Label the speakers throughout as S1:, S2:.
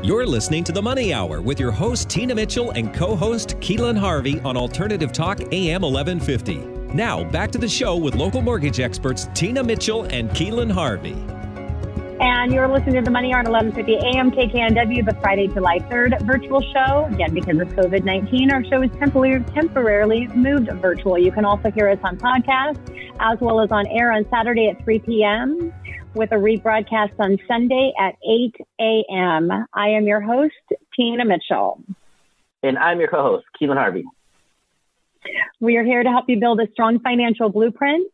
S1: You're listening to The Money Hour with your host, Tina Mitchell, and co-host, Keelan Harvey on Alternative Talk AM 1150. Now, back to the show with local mortgage experts, Tina Mitchell and Keelan Harvey.
S2: And you're listening to The Money Hour on 1150 AM KKNW, the Friday, July 3rd virtual show. Again, because of COVID-19, our show is temporarily moved virtual. You can also hear us on podcast, as well as on air on Saturday at 3 p.m., with a rebroadcast on Sunday at 8 a.m. I am your host, Tina Mitchell.
S3: And I'm your co-host, Keelan Harvey.
S2: We are here to help you build a strong financial blueprint,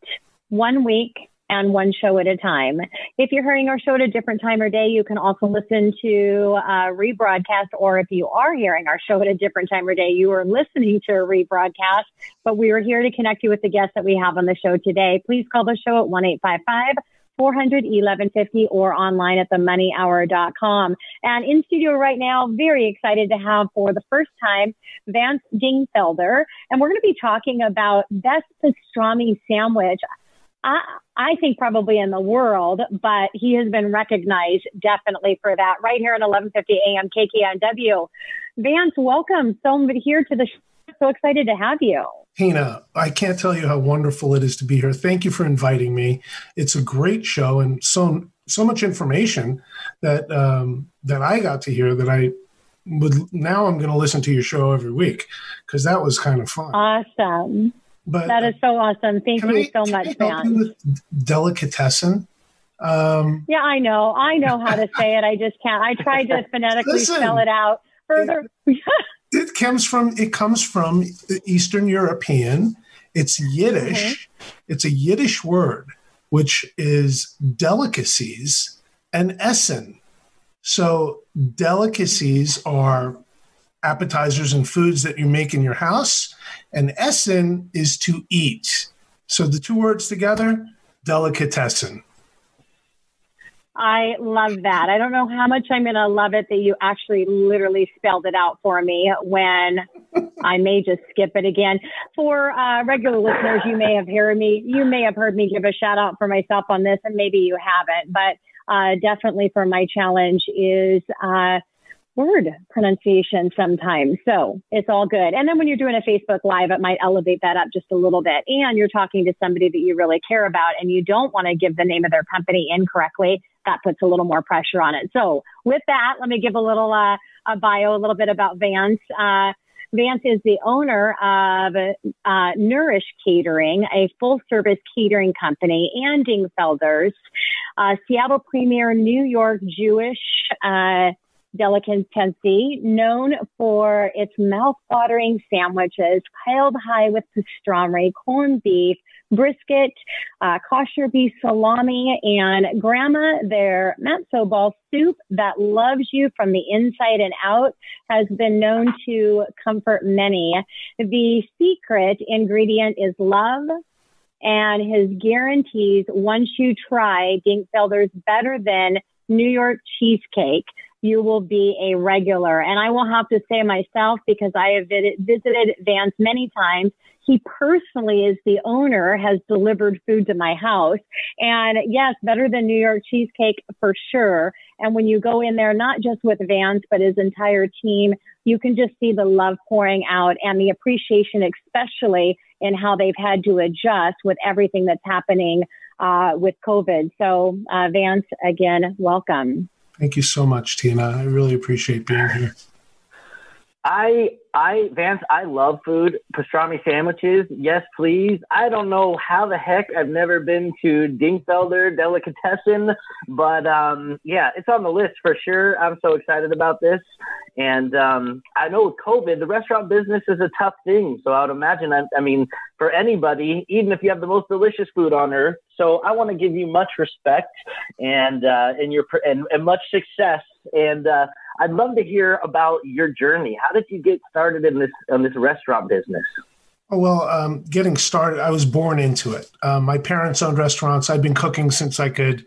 S2: 1 week and one show at a time. If you're hearing our show at a different time or day, you can also listen to a rebroadcast, or if you are hearing our show at a different time or day, you are listening to a rebroadcast. But we are here to connect you with the guests that we have on the show today. Please call the show at 1-855-400-1150 or online at themoneyhour.com. And in studio right now, very excited to have for the first time, Vance Dingfelder. And we're going to be talking about best pastrami sandwich, I think probably in the world, but he has been recognized definitely for that right here at 1150 AM KKNW. Vance, welcome. So here to the show. So excited to have you.
S4: Tina, I can't tell you how wonderful it is to be here. Thank you for inviting me. It's a great show and so much information that that I got to hear that I'm going to listen to your show every week because that was kind of fun.
S2: Awesome.
S4: But
S2: that is so awesome. Thank you so much,
S4: Vance. With Delicatessen.
S2: Yeah, I know how to say it. I just can't. I tried to phonetically spell it out further.
S4: It comes from Eastern European. It's Yiddish. Mm-hmm. It's a Yiddish word, which is delicacies and essen. So delicacies are appetizers and foods that you make in your house, and essen is to eat. So the two words together, delicatessen.
S2: I love that. I don't know how much I'm going to love it that you actually literally spelled it out for me when I may just skip it again. For regular listeners, you may have heard me give a shout out for myself on this, and maybe you haven't, but definitely for my challenge is word pronunciation sometimes. So it's all good. And then when you're doing a Facebook Live, it might elevate that up just a little bit. And you're talking to somebody that you really care about and you don't want to give the name of their company incorrectly. That puts a little more pressure on it. So with that, let me give a little a bio, a little bit about Vance. Vance is the owner of Nourish Catering, a full-service catering company, and Dingfelders, Seattle premier New York Jewish delicatessen, known for its mouth-watering sandwiches, piled high with pastrami, corned beef, brisket, kosher beef salami, and grandma, their matzo ball soup that loves you from the inside and out, has been known to comfort many. The secret ingredient is love, and his guarantees, once you try Dingfelder's better than New York cheesecake, you will be a regular. And I will have to say myself, because I have visited Vance many times, he personally is the owner, has delivered food to my house. And yes, better than New York cheesecake for sure. And when you go in there, not just with Vance, but his entire team, you can just see the love pouring out and the appreciation, especially in how they've had to adjust with everything that's happening with COVID. So Vance, again, welcome.
S4: Thank you so much, Tina. I really appreciate being here.
S3: Vance, I love food, pastrami sandwiches. Yes, please. I don't know how the heck I've never been to Dingfelder Delicatessen, but yeah, it's on the list for sure. I'm so excited about this. And I know with COVID, the restaurant business is a tough thing. So I would imagine, I mean, for anybody, even if you have the most delicious food on earth. So I want to give you much respect and much success. And I'd love to hear about your journey. How did you get started in this restaurant business?
S4: Oh, well, getting started, I was born into it. My parents owned restaurants. I'd been cooking since I could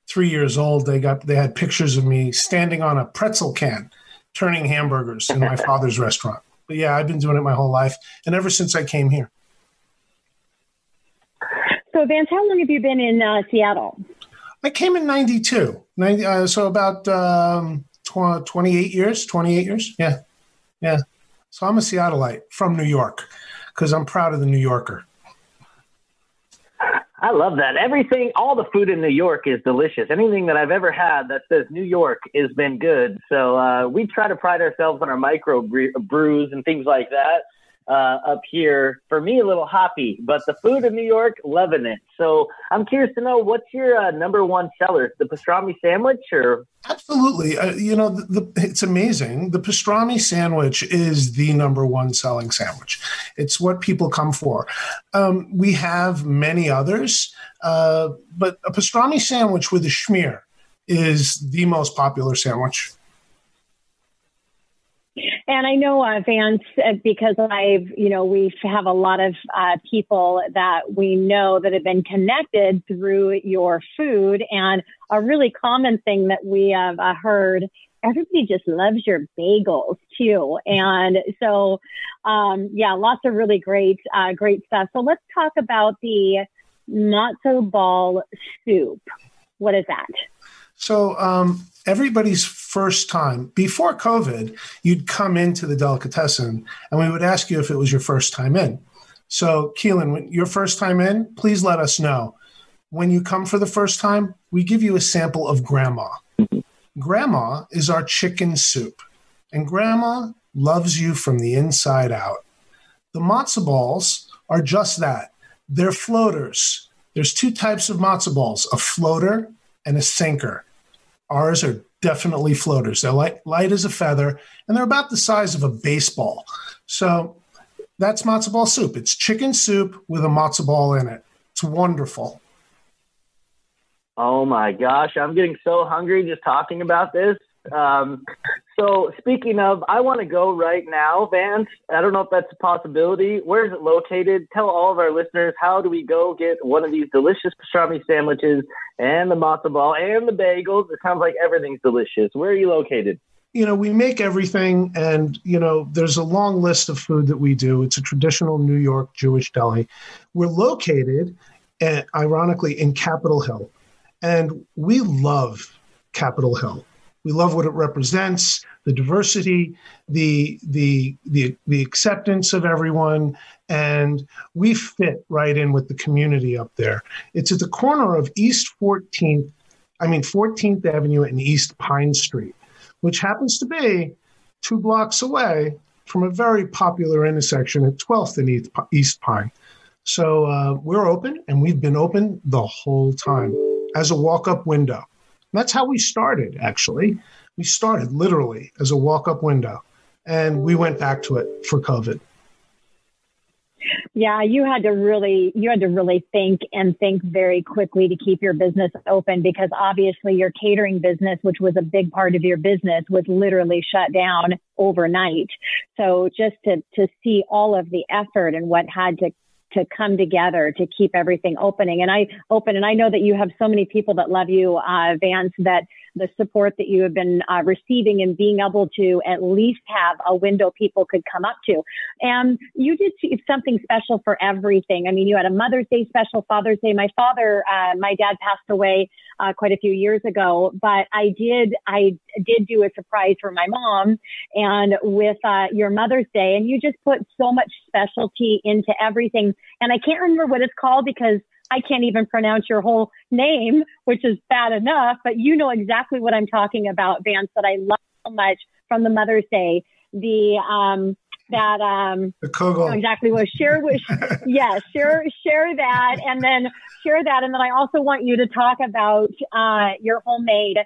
S4: 3 years old. They had pictures of me standing on a pretzel can, turning hamburgers in my father's restaurant. But yeah, I've been doing it my whole life, and ever since I came here.
S2: So, Vance, how long have you been in Seattle?
S4: I came in 92, so about 28 years, 28 years. Yeah. Yeah. So I'm a Seattleite from New York because I'm proud of the New Yorker.
S3: I love that. Everything, all the food in New York is delicious. Anything that I've ever had that says New York has been good. So we try to pride ourselves on our micro brews and things like that. Up here, for me, a little hoppy, but the food in New York, loving it. So I'm curious to know, what's your number one seller? The pastrami sandwich, or?
S4: Absolutely. It's amazing. The pastrami sandwich is the number one selling sandwich. It's what people come for. We have many others, but a pastrami sandwich with a schmear is the most popular sandwich.
S2: And I know, Vance, because we have a lot of people that we know that have been connected through your food. And a really common thing that we have heard, everybody just loves your bagels too. And so, lots of really great stuff. So let's talk about the matzo ball soup. What is that?
S4: So, everybody's first time, before COVID, you'd come into the Delicatessen and we would ask you if it was your first time in. So, Keelan, when your first time in, please let us know. When you come for the first time, we give you a sample of Grandma. Grandma is our chicken soup, and Grandma loves you from the inside out. The matzo balls are just that. They're floaters. There's two types of matzo balls, a floater and a sinker. Ours are definitely floaters. They're light as a feather, and they're about the size of a baseball. So that's matzo ball soup. It's chicken soup with a matzo ball in it. It's wonderful.
S3: Oh my gosh, I'm getting so hungry just talking about this. So speaking of, I want to go right now, Vance. I don't know if that's a possibility. Where is it located? Tell all of our listeners, how do we go get one of these delicious pastrami sandwiches and the matzo ball and the bagels? It sounds like everything's delicious. Where are you located?
S4: We make everything, and, there's a long list of food that we do. It's a traditional New York Jewish deli. We're located, ironically, in Capitol Hill, and we love Capitol Hill. We love what it represents, the diversity, the acceptance of everyone, and we fit right in with the community up there. It's at the corner of 14th Avenue and East Pine Street, which happens to be 2 blocks away from a very popular intersection at 12th and East Pine. So we're open, and we've been open the whole time as a walk-up window. That's how we started, actually. We started literally as a walk-up window, and we went back to it for COVID.
S2: Yeah, you had to really think very quickly to keep your business open, because obviously your catering business, which was a big part of your business, was literally shut down overnight. So just to see all of the effort and what had to come together to keep everything opening. And I know that you have so many people that love you, Vance, that the support that you have been receiving and being able to at least have a window people could come up to. And you did something special for everything. I mean, you had a Mother's Day special, Father's Day. My dad passed away quite a few years ago, but I did do a surprise for my mom, and with your Mother's Day, and you just put so much specialty into everything. And I can't remember what it's called because I can't even pronounce your whole name, which is bad enough, but you know exactly what I'm talking about, Vance, that I love so much from the Mother's Day. The
S4: kugel.
S2: Exactly what share that, and then I also want you to talk about your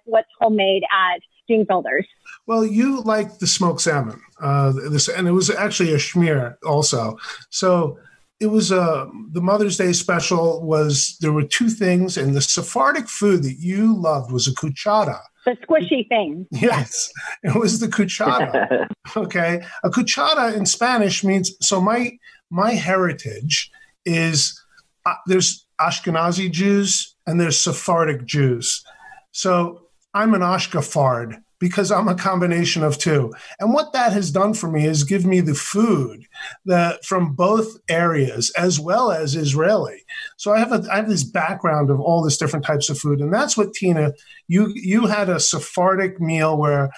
S2: what's homemade at Dingfelder's.
S4: Well, you like the smoked salmon, and it was actually a schmear also. So it was the Mother's Day special there were two things, and the Sephardic food that you loved was a cuchara.
S2: The squishy thing.
S4: Yes, it was the cuchara. Okay. A cuchara in Spanish means, so my heritage is, there's Ashkenazi Jews and there's Sephardic Jews. So I'm an Ashkafard, because I'm a combination of two. And what that has done for me is give me the food that from both areas as well as Israeli. So I have this background of all this different types of food. And that's what, Tina, you had a Sephardic meal where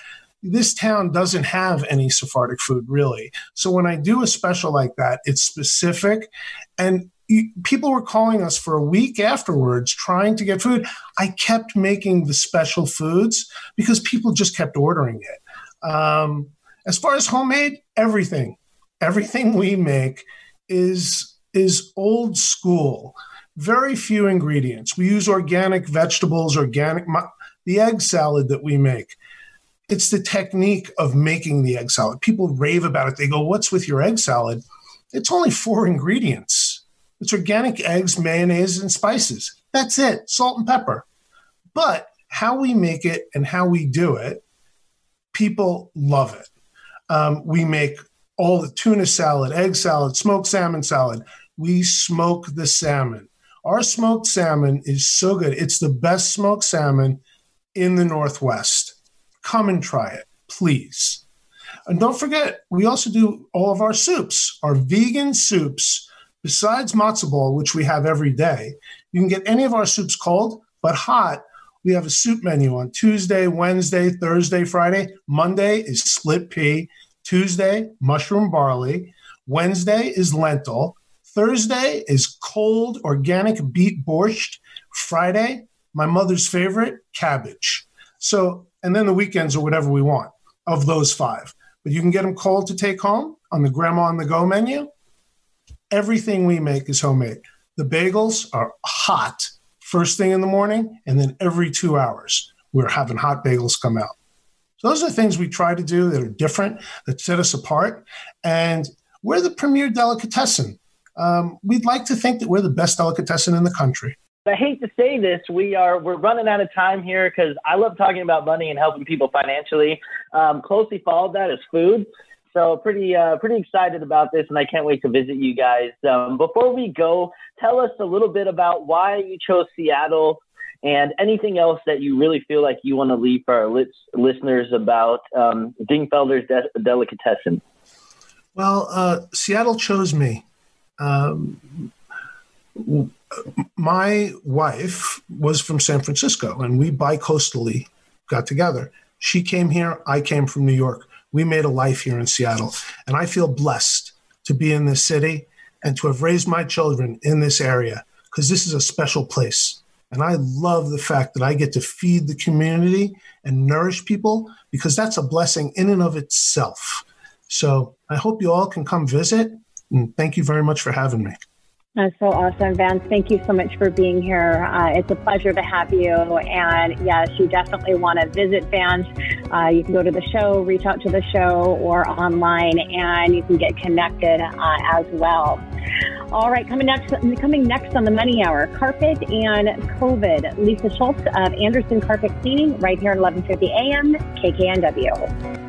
S4: this town doesn't have any Sephardic food, really. So when I do a special like that, it's specific. And people were calling us for a week afterwards trying to get food. I kept making the special foods because people just kept ordering it. As far as homemade, everything we make is old school. Very few ingredients. We use organic vegetables, the egg salad that we make. It's the technique of making the egg salad. People rave about it. They go, "What's with your egg salad?" It's only 4 ingredients. It's organic eggs, mayonnaise, and spices. That's it, salt and pepper. But how we make it and how we do it, people love it. We make all the tuna salad, egg salad, smoked salmon salad. We smoke the salmon. Our smoked salmon is so good. It's the best smoked salmon in the Northwest. Come and try it, please. And don't forget, we also do all of our soups, our vegan soups. Besides matzo ball, which we have every day, you can get any of our soups cold, but hot. We have a soup menu on Tuesday, Wednesday, Thursday, Friday. Monday is split pea. Tuesday, mushroom barley. Wednesday is lentil. Thursday is cold organic beet borscht. Friday, my mother's favorite, cabbage. So, and then the weekends are whatever we want of those 5. But you can get them cold to take home on the Grandma on the Go menu. Everything we make is homemade. The bagels are hot first thing in the morning, and then every 2 hours, we're having hot bagels come out. So those are things we try to do that are different, that set us apart. And we're the premier delicatessen. We'd like to think that we're the best delicatessen in the country.
S3: I hate to say this, we're running out of time here because I love talking about money and helping people financially. Closely followed that is food. So pretty excited about this, and I can't wait to visit you guys. Before we go, tell us a little bit about why you chose Seattle and anything else that you really feel like you want to leave for our listeners about Dingfelder's Delicatessen.
S4: Well, Seattle chose me. My wife was from San Francisco, and we bi-coastally got together. She came here. I came from New York. We made a life here in Seattle, and I feel blessed to be in this city and to have raised my children in this area because this is a special place. And I love the fact that I get to feed the community and nourish people because that's a blessing in and of itself. So I hope you all can come visit, and thank you very much for having me.
S2: That's so awesome, Vance. Thank you so much for being here. It's a pleasure to have you. And yes, you definitely want to visit Vance. You can go to the show, reach out to the show, or online, and you can get connected as well. All right, coming next on the Money Hour, carpet and COVID. Lisa Schultz of Anderson Carpet Cleaning, right here at 11:50 a.m. KKNW.